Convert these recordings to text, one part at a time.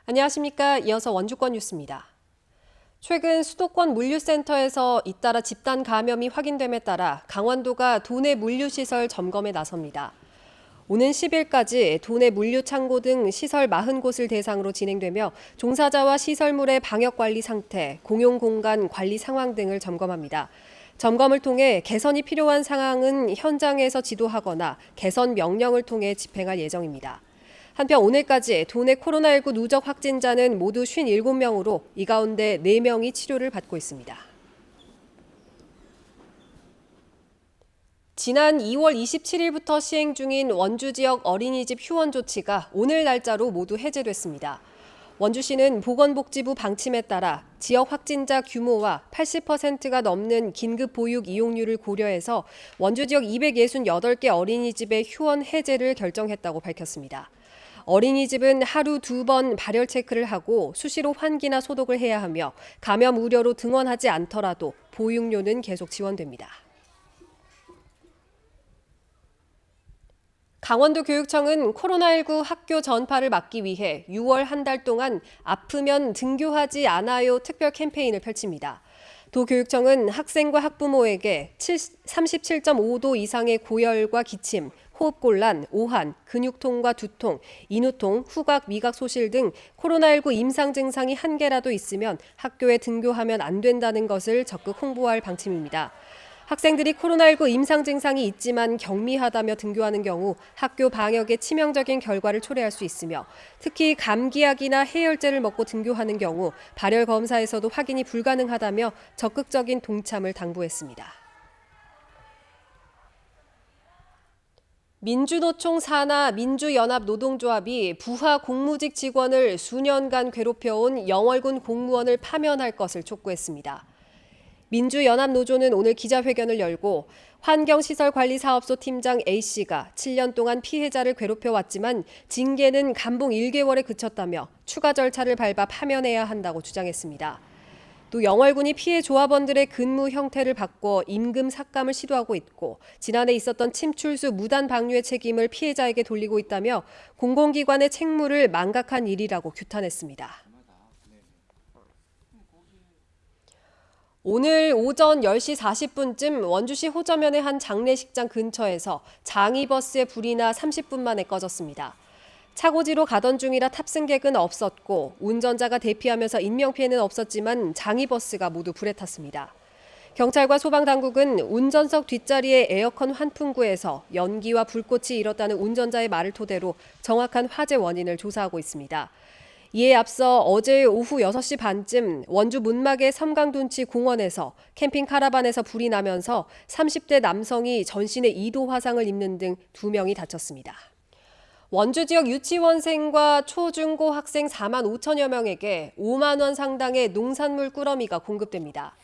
안녕하십니까. 이어서 원주권 뉴스입니다. 최근 수도권 물류센터에서 잇따라 집단 감염이 확인됨에 따라 강원도가 도내 물류시설 점검에 나섭니다. 오는 10일까지 도내 물류창고 등 시설 40곳을 대상으로 진행되며 종사자와 시설물의 방역관리 상태, 공용공간 관리 상황 등을 점검합니다. 점검을 통해 개선이 필요한 상황은 현장에서 지도하거나 개선 명령을 통해 집행할 예정입니다. 한편 오늘까지 도내 코로나19 누적 확진자는 모두 57명으로 이 가운데 4명이 치료를 받고 있습니다. 지난 2월 27일부터 시행 중인 원주 지역 어린이집 휴원 조치가 오늘 날짜로 모두 해제됐습니다. 원주시는 보건복지부 방침에 따라 지역 확진자 규모와 80%가 넘는 긴급 보육 이용률을 고려해서 원주 지역 268개 어린이집의 휴원 해제를 결정했다고 밝혔습니다. 어린이집은 하루 2번 발열 체크를 하고 수시로 환기나 소독을 해야 하며 감염 우려로 등원하지 않더라도 보육료는 계속 지원됩니다. 강원도 교육청은 코로나19 학교 전파를 막기 위해 6월 한 달 동안 아프면 등교하지 않아요 특별 캠페인을 펼칩니다. 도교육청은 학생과 학부모에게 37.5도 이상의 고열과 기침, 호흡곤란, 오한, 근육통과 두통, 인후통, 후각, 미각 소실 등 코로나19 임상 증상이 한 개라도 있으면 학교에 등교하면 안 된다는 것을 적극 홍보할 방침입니다. 학생들이 코로나19 임상 증상이 있지만 경미하다며 등교하는 경우 학교 방역에 치명적인 결과를 초래할 수 있으며 특히 감기약이나 해열제를 먹고 등교하는 경우 발열 검사에서도 확인이 불가능하다며 적극적인 동참을 당부했습니다. 민주노총 산하 민주연합노동조합이 부하 공무직 직원을 수년간 괴롭혀온 영월군 공무원을 파면할 것을 촉구했습니다. 민주연합노조는 오늘 기자회견을 열고 환경시설관리사업소 팀장 A씨가 7년 동안 피해자를 괴롭혀왔지만 징계는 감봉 1개월에 그쳤다며 추가 절차를 밟아 파면해야 한다고 주장했습니다. 또 영월군이 피해 조합원들의 근무 형태를 바꿔 임금 삭감을 시도하고 있고 지난해 있었던 침출수 무단 방류의 책임을 피해자에게 돌리고 있다며 공공기관의 책무를 망각한 일이라고 규탄했습니다. 오늘 오전 10시 40분쯤 원주시 호저면의 한 장례식장 근처에서 장이버스에 불이 나 30분 만에 꺼졌습니다. 차고지로 가던 중이라 탑승객은 없었고 운전자가 대피하면서 인명피해는 없었지만 장이버스가 모두 불에 탔습니다. 경찰과 소방당국은 운전석 뒷자리의 에어컨 환풍구에서 연기와 불꽃이 일었다는 운전자의 말을 토대로 정확한 화재 원인을 조사하고 있습니다. 이에 앞서 어제 오후 6시 반쯤 원주 문막의 섬강둔치 공원에서 캠핑 카라반에서 불이 나면서 30대 남성이 전신에 2도 화상을 입는 등 2명이 다쳤습니다. 원주 지역 유치원생과 초중고 학생 4만 5천여 명에게 5만 원 상당의 농산물 꾸러미가 공급됩니다.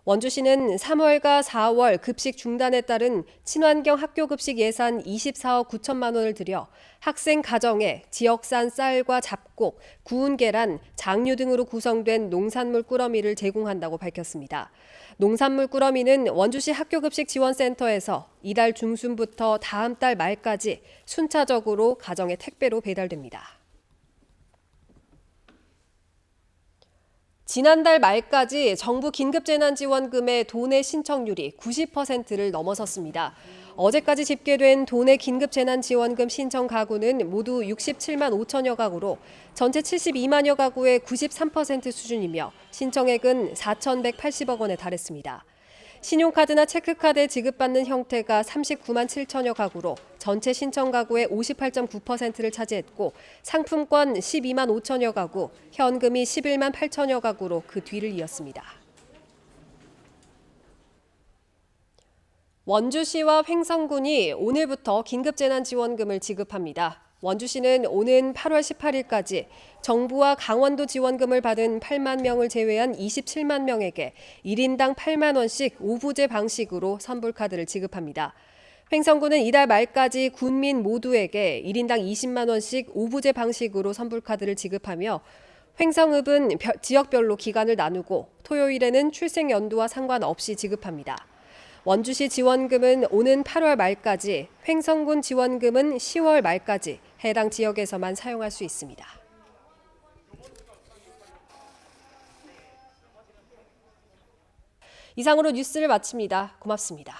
원주시는 3월과 4월 급식 중단에 따른 친환경 학교급식 예산 24억 9천만 원을 들여 학생 가정에 지역산 쌀과 잡곡, 구운 계란, 장류 등으로 구성된 농산물 꾸러미를 제공한다고 밝혔습니다. 농산물 꾸러미는 원주시 학교급식 지원센터에서 이달 중순부터 다음 달 말까지 순차적으로 가정에 택배로 배달됩니다. 지난달 말까지 정부 긴급재난지원금의 도내 신청률이 90%를 넘어섰습니다. 어제까지 집계된 도내 긴급재난지원금 신청 가구는 모두 67만 5천여 가구로 전체 72만여 가구의 93% 수준이며 신청액은 4,180억 원에 달했습니다. 신용카드나 체크카드에 지급받는 형태가 39만 7천여 가구로 전체 신청 가구의 58.9%를 차지했고 상품권 12만 5천여 가구, 현금이 11만 8천여 가구로 그 뒤를 이었습니다. 원주시와 횡성군이 오늘부터 긴급재난지원금을 지급합니다. 원주시는 오는 8월 18일까지 정부와 강원도 지원금을 받은 8만 명을 제외한 27만 명에게 1인당 8만 원씩 오부제 방식으로 선불카드를 지급합니다. 횡성군은 이달 말까지 군민 모두에게 1인당 20만 원씩 오부제 방식으로 선불카드를 지급하며 횡성읍은 지역별로 기간을 나누고 토요일에는 출생 연도와 상관없이 지급합니다. 원주시 지원금은 오는 8월 말까지, 횡성군 지원금은 10월 말까지 해당 지역에서만 사용할 수 있습니다. 이상으로 뉴스를 마칩니다. 고맙습니다.